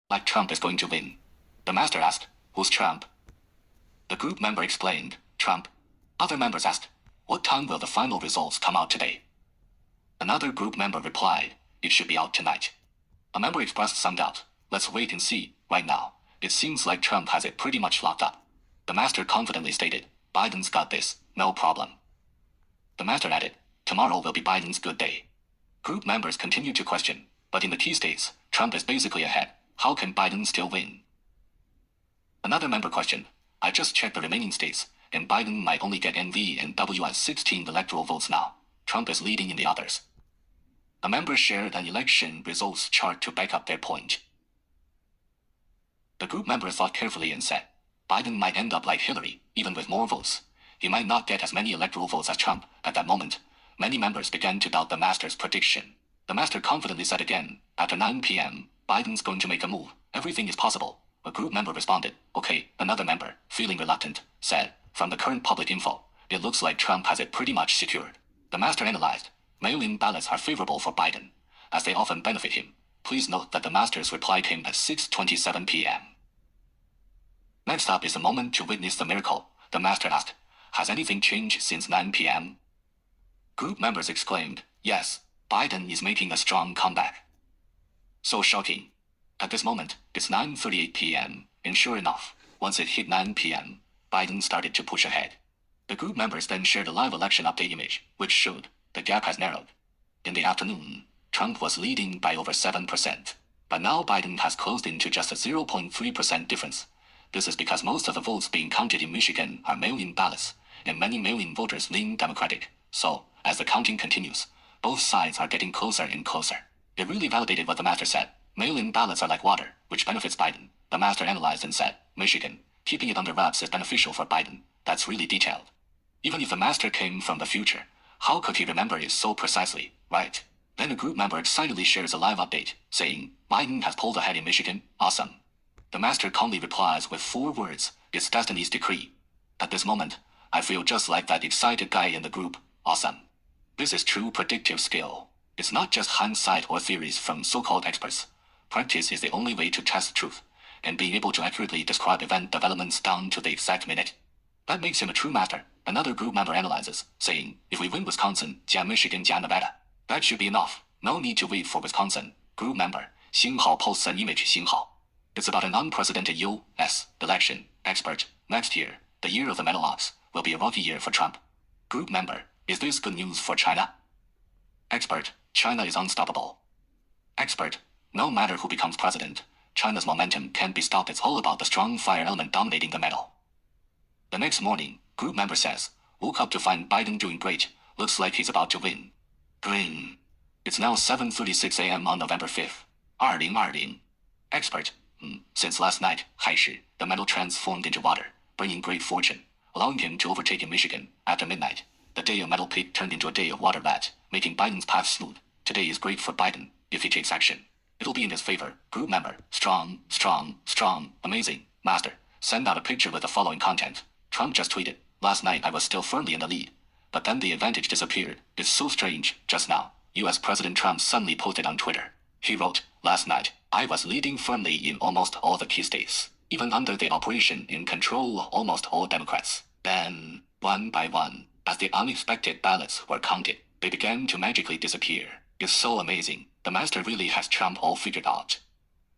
like Trump is going to win. The master asked, "Who's Trump?" The group member explained, "Trump." Other members asked, "What time will the final results come out today?" Another group member replied, "It should be out tonight." A member expressed some doubt. "Let's wait and see. Right now, it seems like Trump has it pretty much locked up." The master confidently stated, "Biden's got this, no problem." The master added, "Tomorrow will be Biden's good day." Group members continued to question, "But in the key states, Trump is basically ahead. How can Biden still win?" Another member questioned, "I just checked the remaining states, and Biden might only get NV and WS 16 electoral votes now. Trump is leading in the others." A member shared an election results chart to back up their point. The group member thought carefully and said, "Biden might end up like Hillary, even with more votes. He might not get as many electoral votes as Trump." At that moment, many members began to doubt the master's prediction. The master confidently said again, "After 9 p.m., Biden's going to make a move. Everything is possible." A group member responded, "Okay." Another member, feeling reluctant, said, "From the current public info, it looks like Trump has it pretty much secured." The master analyzed, "Mail-in ballots are favorable for Biden, as they often benefit him." Please note that the master's reply came at 6:27 p.m. Next up is the moment to witness the miracle. The master asked, "Has anything changed since 9 p.m.? Group members exclaimed, "Yes, Biden is making a strong comeback." So shocking. At this moment, it's 9:38 p.m., and sure enough, once it hit 9 p.m., Biden started to push ahead. The group members then shared a live election update image, which showed the gap has narrowed. In the afternoon, Trump was leading by over 7%, but now Biden has closed into just a 0.3% difference. This is because most of the votes being counted in Michigan are mail-in ballots, and many mail-in voters lean Democratic. So, as the counting continues, both sides are getting closer and closer. It really validated what the master said. Mail-in ballots are like water, which benefits Biden. The master analyzed and said, "Michigan, keeping it under wraps is beneficial for Biden." That's really detailed. Even if the master came from the future, how could he remember it so precisely, right? Then a group member excitedly shares a live update, saying, "Biden has pulled ahead in Michigan. Awesome." The master calmly replies with 4 words, "It's destiny's decree." At this moment, I feel just like that excited guy in the group. Awesome. This is true predictive skill. It's not just hindsight or theories from so-called experts. Practice is the only way to test truth, and being able to accurately describe event developments down to the exact minute. That makes him a true master. Another group member analyzes, saying, "If we win Wisconsin, 加 Michigan 加 Nevada, that should be enough. No need to wait for Wisconsin." Group member, 星号 posts an image 星号. It's about an unprecedented U.S. election. Expert, next year, the year of the metal ox, will be a rocky year for Trump. Group member, is this good news for China? Expert, China is unstoppable. Expert, no matter who becomes president, China's momentum can't be stopped. It's all about the strong fire element dominating the metal. The next morning, group member says, "Woke up to find Biden doing great. Looks like he's about to win." Green. It's now 7:36 a.m. on November 5th. 2020. Expert, since last night, 海市, the metal transformed into water, bringing great fortune, allowing him to overtake in Michigan. After midnight, the day of metal pit turned into a day of water rat, making Biden's path smooth. Today is great for Biden. If he takes action, it'll be in his favor. Group member, strong, strong, strong, amazing. Master, send out a picture with the following content. Trump just tweeted, "Last night I was still firmly in the lead, but then the advantage disappeared. It's so strange. Just now, US President Trump suddenly posted on Twitter. He wrote, "Last night, I was leading firmly in almost all the key states, even under the operation in control of almost all Democrats. Then, one by one, as the unexpected ballots were counted, they began to magically disappear. It's so amazing. The master really has Trump all figured out."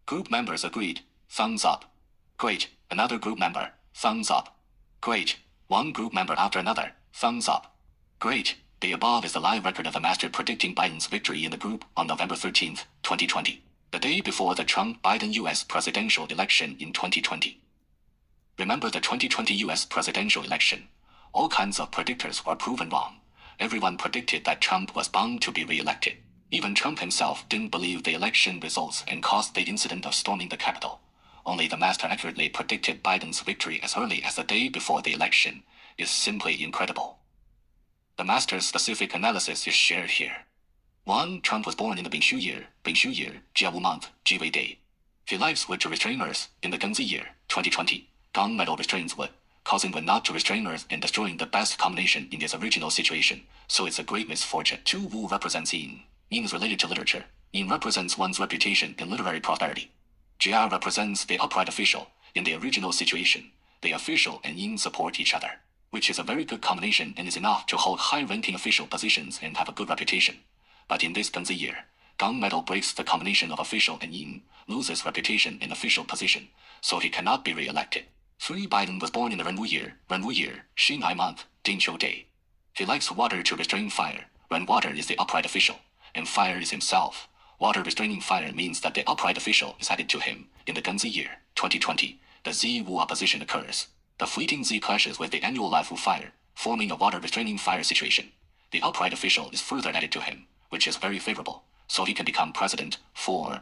Group members agreed. Thumbs up. Great. Another group member. Thumbs up. Great. One group member after another. Thumbs up. Great. The above is the live record of the master predicting Biden's victory in the group on November 13th, 2020, the day before the Trump-Biden U.S. presidential election in 2020. Remember the 2020 U.S. presidential election? All kinds of predictors were proven wrong. Everyone predicted that Trump was bound to be re-elected. Even Trump himself didn't believe the election results and caused the incident of storming the Capitol. Only the master accurately predicted Biden's victory as early as the day before the election. Is simply incredible. The master's specific analysis is shared here. 1. Trump was born in the Bingshu year, Jiawu month, Jiwei day. He likes wood to restrain earth in the Gengzi year, 2020. Gunmetal restrains wood, causing wood not to restrain earth and destroying the best combination in its original situation, so it's a great misfortune. 2. Wu represents yin. Yin is related to literature. Yin represents one's reputation and literary prosperity. GR represents the upright official. In the original situation, the official and yin support each other, which is a very good combination and is enough to hold high-ranking official positions and have a good reputation. But in this Ganzi year, gunmetal breaks the combination of official and yin, loses reputation in official position, so he cannot be re-elected. 3. Biden was born in the Renwu year, Xinhai month, Dingqiu day. He likes water to restrain fire, when water is the upright official, and fire is himself. Water restraining fire means that the upright official is added to him. In the Ganzi year, 2020, the Z-Wu opposition occurs. The fleeting Z clashes with the annual Life Wu fire, forming a water restraining fire situation. The upright official is further added to him, which is very favorable, so he can become president for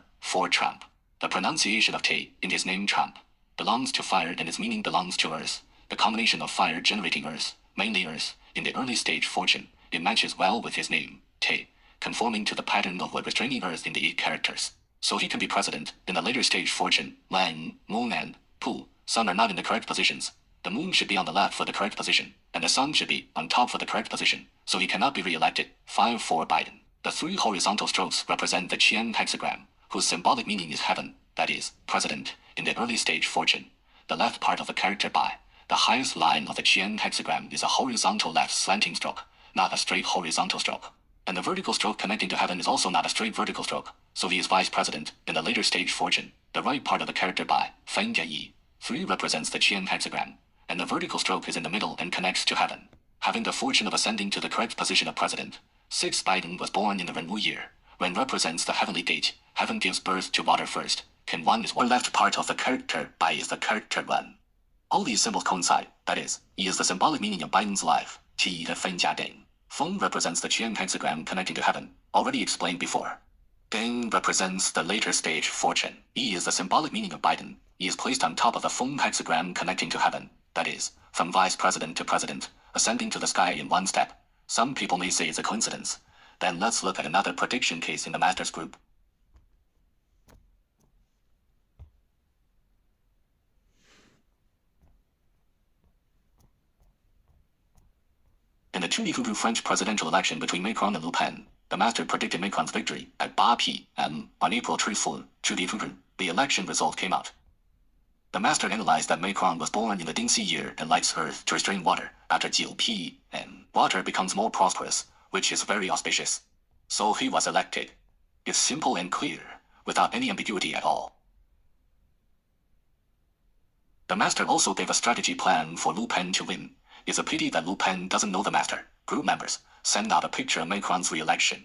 Trump. The pronunciation of Te in his name Trump belongs to fire and its meaning belongs to earth. The combination of fire generating earth, mainly earth, in the early stage fortune, it matches well with his name, Te, conforming to the pattern of what restraining earth in the 8 characters. So he can be president. In the later stage fortune, Lan, Moon and Pu, Sun are not in the correct positions. The moon should be on the left for the correct position, and the sun should be on top for the correct position, so he cannot be re-elected. 5. For Biden. The 3 horizontal strokes represent the Qian hexagram, whose symbolic meaning is heaven, that is, president, in the early stage fortune. The left part of the character Bai, the highest line of the Qian hexagram, is a horizontal left slanting stroke, not a straight horizontal stroke. And the vertical stroke connecting to heaven is also not a straight vertical stroke, so he is vice president in the later stage fortune. The right part of the character Bai, Feng Yi, 3 represents the Qian hexagram, and the vertical stroke is in the middle and connects to heaven, having the fortune of ascending to the correct position of president. 6. Biden was born in the Renwu year. Ren represents the heavenly gate. Heaven gives birth to water first. Can 1 is one left part of the character Bai is the character Ren. All these symbols coincide, that is, E is the symbolic meaning of Biden's life, T the Feng Jia Ding. Feng represents the Qian hexagram connecting to heaven, already explained before. Ding represents the later stage fortune. E is the symbolic meaning of Biden. E is placed on top of the Feng hexagram connecting to heaven, that is, from vice president to president, ascending to the sky in 1 step. Some people may say it's a coincidence. Then let's look at another prediction case in the Masters group. In the 2022 French presidential election between Macron and Le Pen, the Master predicted Macron's victory at 8 p.m. on April 24, 2022. The election result came out. The Master analyzed that Macron was born in the Dingxi year and likes earth to restrain water. After 9 p.m., water becomes more prosperous, which is very auspicious. So he was elected. It's simple and clear, without any ambiguity at all. The Master also gave a strategy plan for Le Pen to win. It's a pity that Le Pen doesn't know the Master. Group members send out a picture of Macron's re-election.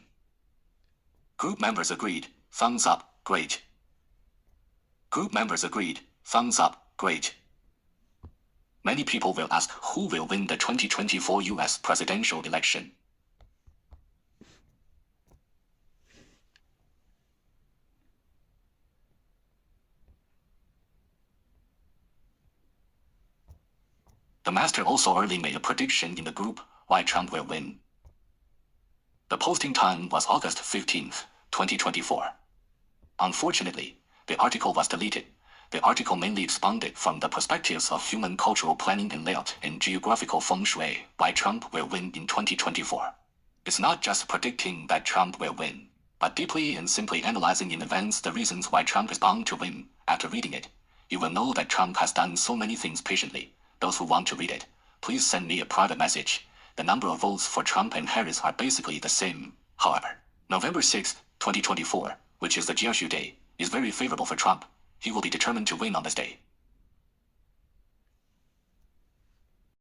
Group members agreed, thumbs up, great. Group members agreed, thumbs up, great. Many people will ask who will win the 2024 US presidential election. The Master also early made a prediction in the group why Trump will win. The posting time was August 15, 2024. Unfortunately, the article was deleted. The article mainly expounded from the perspectives of human cultural planning and layout and geographical feng shui why Trump will win in 2024. It's not just predicting that Trump will win, but deeply and simply analyzing in advance the reasons why Trump is bound to win. After reading it, you will know that Trump has done so many things patiently. Those who want to read it, please send me a private message. The number of votes for Trump and Harris are basically the same. However, November 6, 2024, which is the Jiaxu Day, is very favorable for Trump. He will be determined to win on this day.